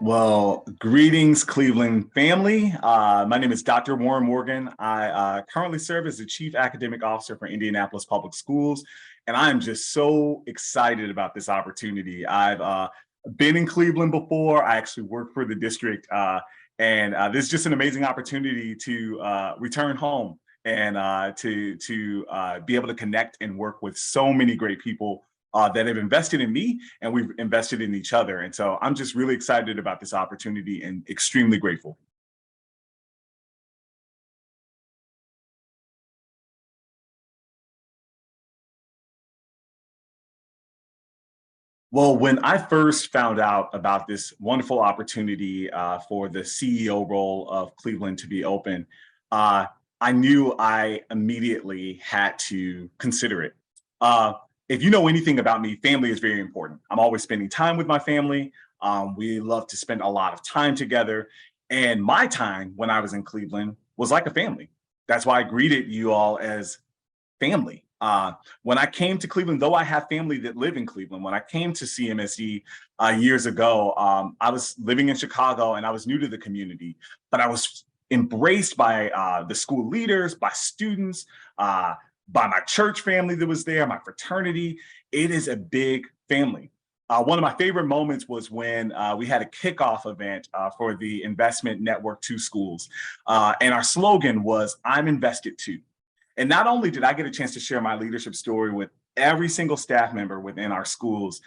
Well, greetings, Cleveland family. My name is Dr. Warren Morgan. I currently serve as the Chief Academic Officer for Indianapolis Public Schools, and I am just so excited about this opportunity. I've been in Cleveland before. I actually work for the district, and this is just an amazing opportunity to return home and to be able to connect and work with so many great people that have invested in me, and we've invested in each other. And so I'm just really excited about this opportunity and extremely grateful. Well, when I first found out about this wonderful opportunity for the CEO role of Cleveland to be open, uh, I knew I immediately had to consider it. Uh, if you know anything about me, family is very important. I'm always spending time with my family. We love to spend a lot of time together. And my time when I was in Cleveland was like a family. That's why I greeted you all as family. When I came to Cleveland, though I have family that live in Cleveland, when I came to CMSD years ago, I was living in Chicago and I was new to the community, but I was embraced by the school leaders, by students, by my church family that was there, my fraternity. It is a big family. One of my favorite moments was when we had a kickoff event for the Investment Network 2 schools. And our slogan was, I'm invested too. And not only did I get a chance to share my leadership story with every single staff member within our schools,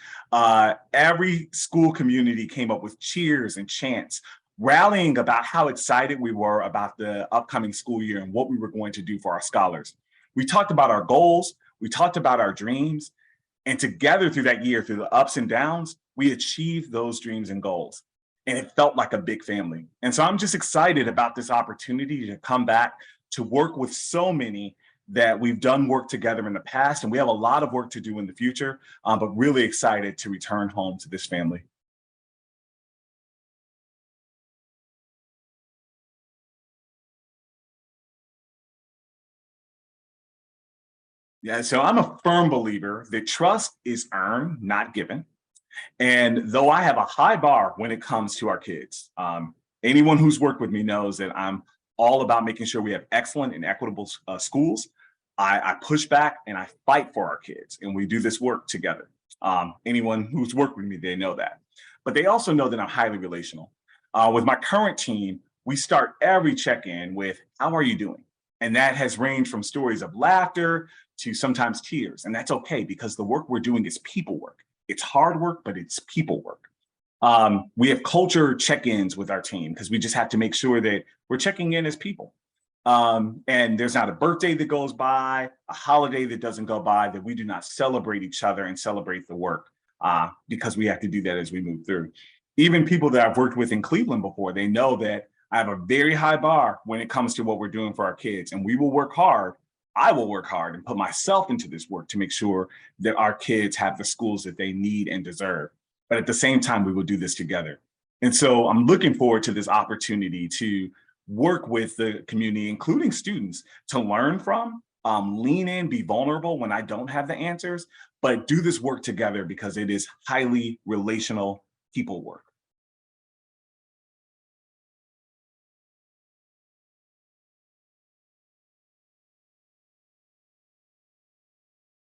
every school community came up with cheers and chants, rallying about how excited we were about the upcoming school year and what we were going to do for our scholars. We talked about our goals, we talked about our dreams, and together through that year, through the ups and downs, we achieved those dreams and goals. And it felt like a big family. And so I'm just excited about this opportunity to come back to work with so many that we've done work together in the past, and we have a lot of work to do in the future, but really excited to return home to this family. Yeah, so I'm a firm believer that trust is earned, not given. And though I have a high bar when it comes to our kids, anyone who's worked with me knows that I'm all about making sure we have excellent and equitable schools. I push back and I fight for our kids, and we do this work together. Anyone who's worked with me, they know that. But they also know that I'm highly relational. With my current team, we start every check in with, how are you doing? And that has ranged from stories of laughter to sometimes tears. And that's okay because the work we're doing is people work. It's hard work, but it's people work. We have culture check-ins with our team because we just have to make sure that we're checking in as people. And there's not a birthday that goes by, a holiday that doesn't go by, that we do not celebrate each other and celebrate the work because we have to do that as we move through. Even people that I've worked with in Cleveland before, they know that I have a very high bar when it comes to what we're doing for our kids, and we will work hard. I will work hard and put myself into this work to make sure that our kids have the schools that they need and deserve. But at the same time, we will do this together. And so I'm looking forward to this opportunity to work with the community, including students, to learn from, lean in, be vulnerable when I don't have the answers, but do this work together because it is highly relational people work.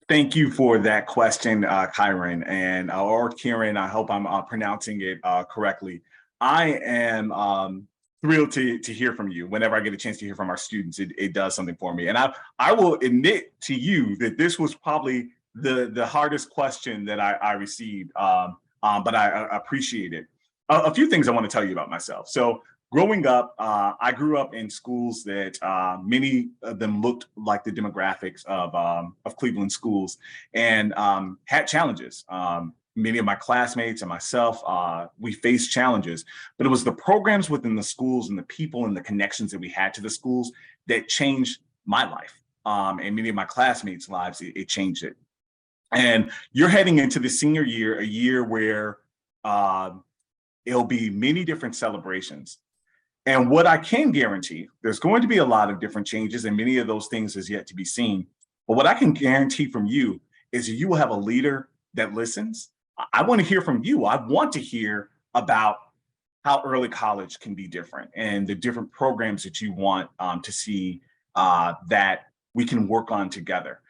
Thank you for that question, Kyron, and or Kieran. I hope I'm pronouncing it correctly. I am thrilled to hear from you. Whenever I get a chance to hear from our students, it does something for me. And I will admit to you that this was probably the hardest question that I received, but I appreciate it. A few things I want to tell you about myself. So growing up, I grew up in schools that many of them looked like the demographics of Cleveland schools and had challenges. Many of my classmates and myself, we faced challenges, but it was the programs within the schools and the people and the connections that we had to the schools that changed my life. And many of my classmates' lives, it changed it. And you're heading into the senior year, a year where uh, it'll be many different celebrations. And what I can guarantee, there's going to be a lot of different changes, and many of those things is yet to be seen. But what I can guarantee from you is you will have a leader that listens. I want to hear from you. I want to hear about how early college can be different and the different programs that you want to see that we can work on together.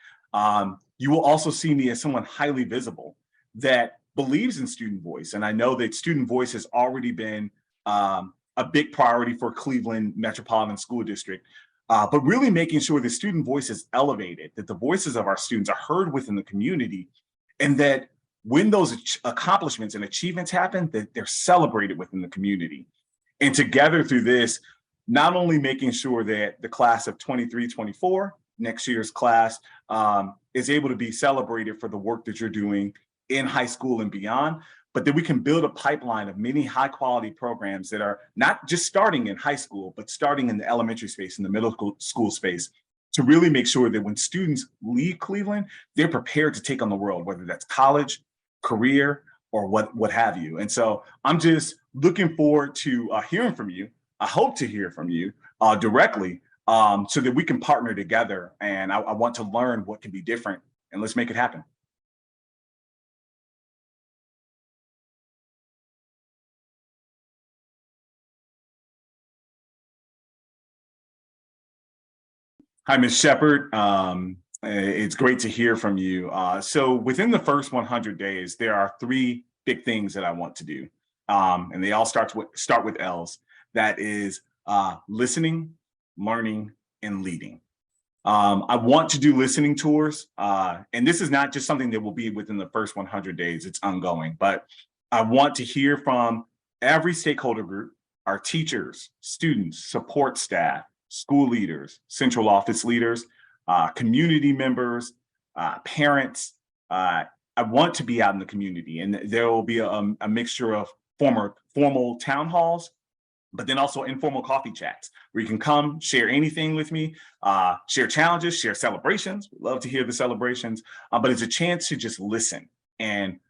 You will also see me as someone highly visible that believes in student voice. And I know that student voice has already been a big priority for Cleveland Metropolitan School District, but really making sure the student voice is elevated, that the voices of our students are heard within the community, and that when those accomplishments and achievements happen, that they're celebrated within the community. And together through this, not only making sure that the class of 23-24, next year's class, is able to be celebrated for the work that you're doing in high school and beyond, but that we can build a pipeline of many high quality programs that are not just starting in high school, but starting in the elementary space, in the middle school space, to really make sure that when students leave Cleveland, they're prepared to take on the world, whether that's college, career, or what have you. And so I'm just looking forward to hearing from you. I hope to hear from you directly so that we can partner together. And I want to learn what can be different, and let's make it happen. Hi, Ms. Shepard. It's great to hear from you. So within the first 100 days, there are three big things that I want to do. And they all start with L's. That is listening, learning, and leading. I want to do listening tours. And this is not just something that will be within the first 100 days, it's ongoing. But I want to hear from every stakeholder group, our teachers, students, support staff, school leaders, central office leaders, community members, parents. I want to be out in the community, and there will be a mixture of formal town halls, but then also informal coffee chats where you can come share anything with me, share challenges, share celebrations. We love to hear the celebrations, but it's a chance to just listen and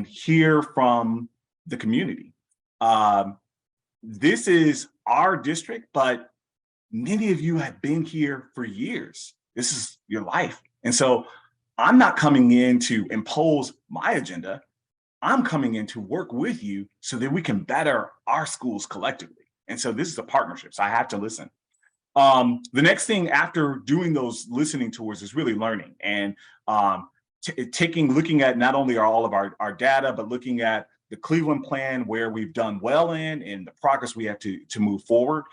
hear from the community. This is our district, but many of you have been here for years. This is your life. And so I'm not coming in to impose my agenda. I'm coming in to work with you so that we can better our schools collectively. And so this is a partnership. So I have to listen. The next thing after doing those listening tours is really learning and looking at not only all of our data, but looking at the Cleveland plan, where we've done well in and the progress we have to move forward.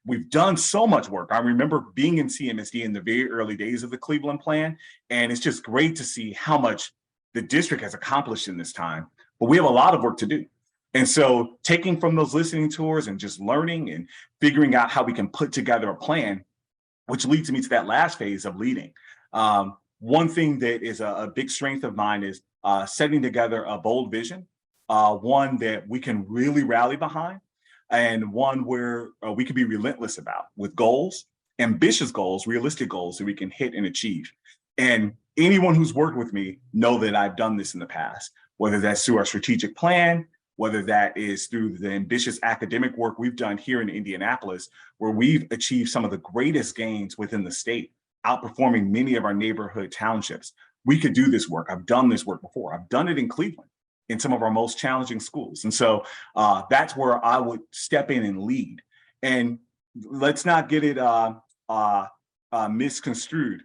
We've done so much work. I remember being in CMSD in the very early days of the Cleveland plan, and it's just great to see how much the district has accomplished in this time, but we have a lot of work to do. And so taking from those listening tours and just learning and figuring out how we can put together a plan, which leads me to that last phase of leading. One thing that is a big strength of mine is setting together a bold vision, one that we can really rally behind, and one where we can be relentless about, with goals, ambitious goals, realistic goals that we can hit and achieve. And anyone who's worked with me know that I've done this in the past, whether that's through our strategic plan, whether that is through the ambitious academic work we've done here in Indianapolis, where we've achieved some of the greatest gains within the state, outperforming many of our neighborhood townships. We could do this work. I've done this work before. I've done it in Cleveland, in some of our most challenging schools. And so that's where I would step in and lead. And let's not get it misconstrued.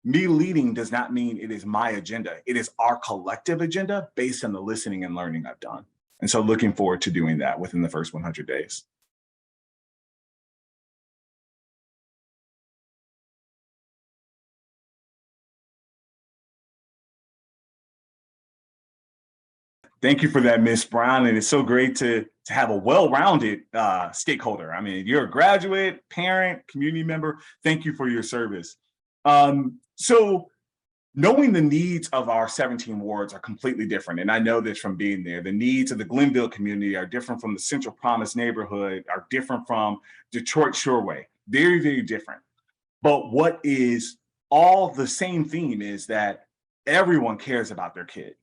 Me leading does not mean it is my agenda. It is our collective agenda based on the listening and learning I've done. And so looking forward to doing that within the first 100 days. Thank you for that, Ms. Brown. And it's so great to have a well-rounded stakeholder. I mean, you're a graduate, parent, community member. Thank you for your service. So knowing the needs of our 17 wards are completely different. And I know this from being there. The needs of the Glenville community are different from the Central Promise neighborhood, are different from Detroit Shoreway. Very, very different. But what is all the same theme is that everyone cares about their kid.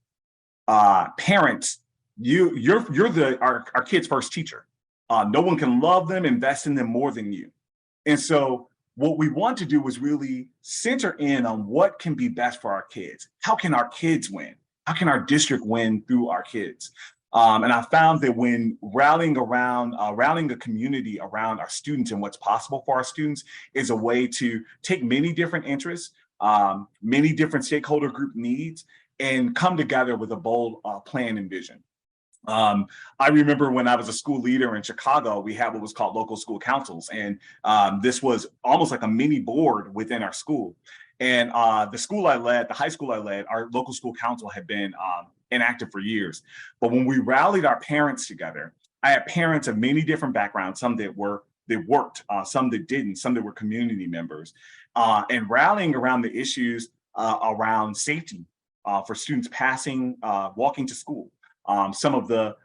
Parents, you're our kids' first teacher. No one can love them, invest in them more than you. And so what we want to do is really center in on what can be best for our kids. How can our kids win? How can our district win through our kids? And I found that when rallying a community around our students and what's possible for our students is a way to take many different interests, many different stakeholder group needs, and come together with a bold plan and vision. Um, I remember when I was a school leader in Chicago, we had what was called local school councils. And this was almost like a mini board within our school. And the school I led, the high school I led, our local school council had been inactive for years. But when we rallied our parents together, I had parents of many different backgrounds, some that worked, some that didn't, some that were community members, and rallying around the issues around safety for students passing, walking to school. Some of the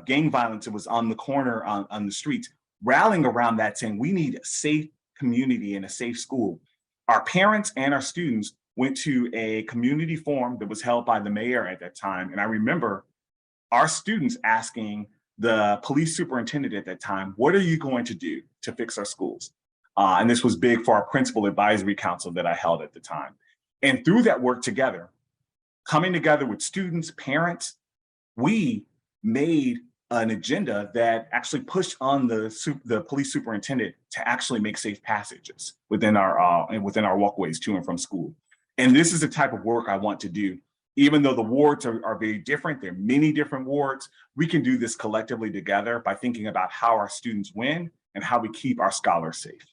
gang violence that was on the corner on the streets, rallying around that, saying we need a safe community and a safe school. Our parents and our students went to a community forum that was held by the mayor at that time. And I remember our students asking the police superintendent at that time, what are you going to do to fix our schools? And this was big for our principal advisory council that I held at the time. And through that work together, coming together with students, parents, we made an agenda that actually pushed on the police superintendent to actually make safe passages within our walkways to and from school. And this is the type of work I want to do. Even though the wards are very different, there are many different wards, we can do this collectively together by thinking about how our students win and how we keep our scholars safe.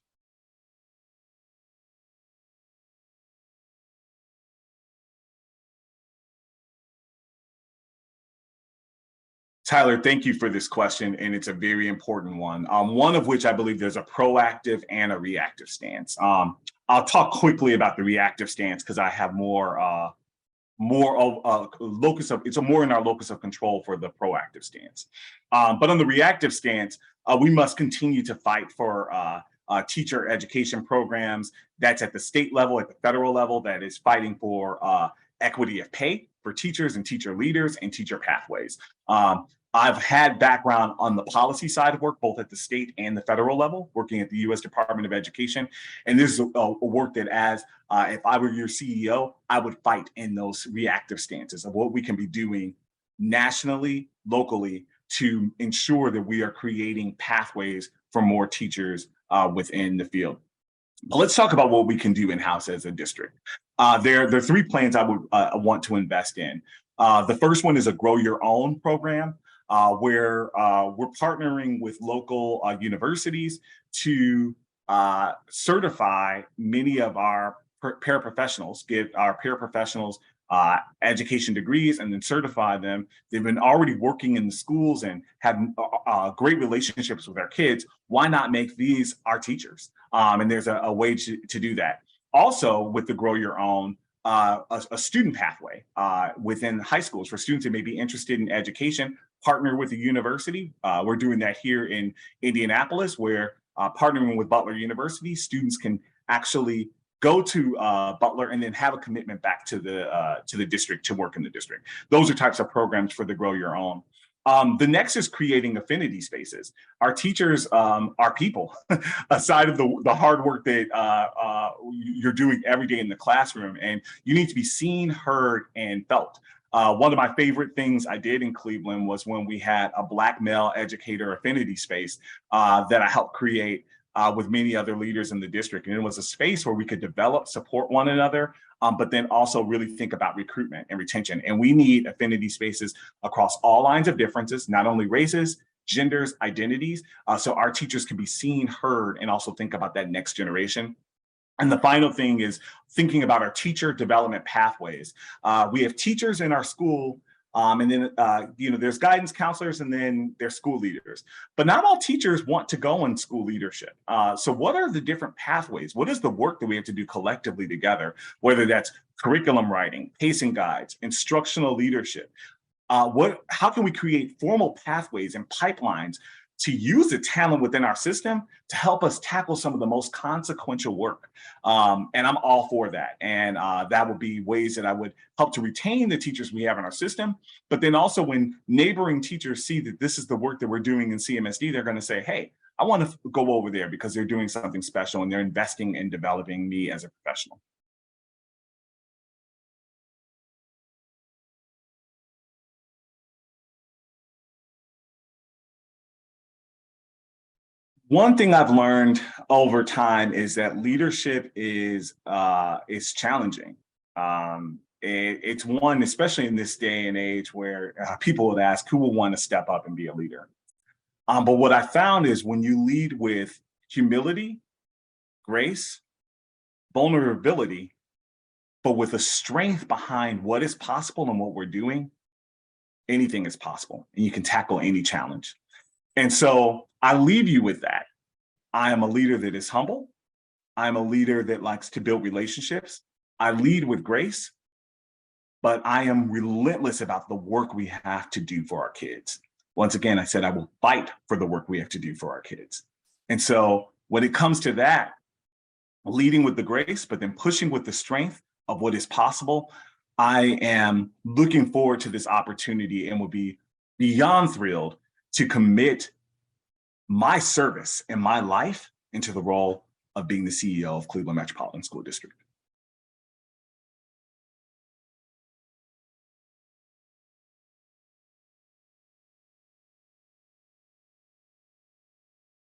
Tyler, thank you for this question, and it's a very important one. One of which I believe there's a proactive and a reactive stance. I'll talk quickly about the reactive stance because I have more of locus of it's a more in our locus of control for the proactive stance. But on the reactive stance, we must continue to fight for teacher education programs. That's at the state level, at the federal level, that is fighting for equity of pay for teachers and teacher leaders and teacher pathways. I've had background on the policy side of work, both at the state and the federal level, working at the U.S. Department of Education. And this is a work that if I were your CEO, I would fight in those reactive stances of what we can be doing nationally, locally, to ensure that we are creating pathways for more teachers within the field. But let's talk about what we can do in-house as a district. There are three plans I would want to invest in. The first one is a Grow Your Own program, where we're partnering with local universities to certify many of our paraprofessionals, give our paraprofessionals education degrees and then certify them. They've been already working in the schools and have great relationships with our kids. Why not make these our teachers? And there's a way to do that. Also, with the Grow Your Own, a student pathway within high schools for students that may be interested in education, partner with a university. We're doing that here in Indianapolis, where partnering with Butler University, students can actually go to Butler and then have a commitment back to the district to work in the district. Those are types of programs for the Grow Your Own. The next is creating affinity spaces. Our teachers are people, aside of the hard work that you're doing every day in the classroom, and you need to be seen, heard, and felt. One of my favorite things I did in Cleveland was when we had a Black male educator affinity space that I helped create with many other leaders in the district. And it was a space where we could develop, support one another, but then also really think about recruitment and retention. And we need affinity spaces across all lines of differences, not only races, genders, identities, so our teachers can be seen, heard, and also think about that next generation. And the final thing is thinking about our teacher development pathways. We have teachers in our school, and then there's guidance counselors, and then there's school leaders. But not all teachers want to go in school leadership. So what are the different pathways? What is the work that we have to do collectively together, whether that's curriculum writing, pacing guides, instructional leadership? How can we create formal pathways and pipelines to use the talent within our system to help us tackle some of the most consequential work? And I'm all for that. And that would be ways that I would help to retain the teachers we have in our system. But then also when neighboring teachers see that this is the work that we're doing in CMSD, they're gonna say, hey, I wanna go over there because they're doing something special and they're investing in developing me as a professional. One thing I've learned over time is that leadership is challenging. It's one, especially in this day and age, where people would ask, who will want to step up and be a leader? But what I found is when you lead with humility, grace, vulnerability, but with a strength behind what is possible and what we're doing, anything is possible, and you can tackle any challenge. And so I leave you with that. I am a leader that is humble. I'm a leader that likes to build relationships. I lead with grace, but I am relentless about the work we have to do for our kids. Once again, I said I will fight for the work we have to do for our kids. And so when it comes to that, leading with the grace, but then pushing with the strength of what is possible, I am looking forward to this opportunity and will be beyond thrilled to commit my service and my life into the role of being the CEO of Cleveland Metropolitan School District.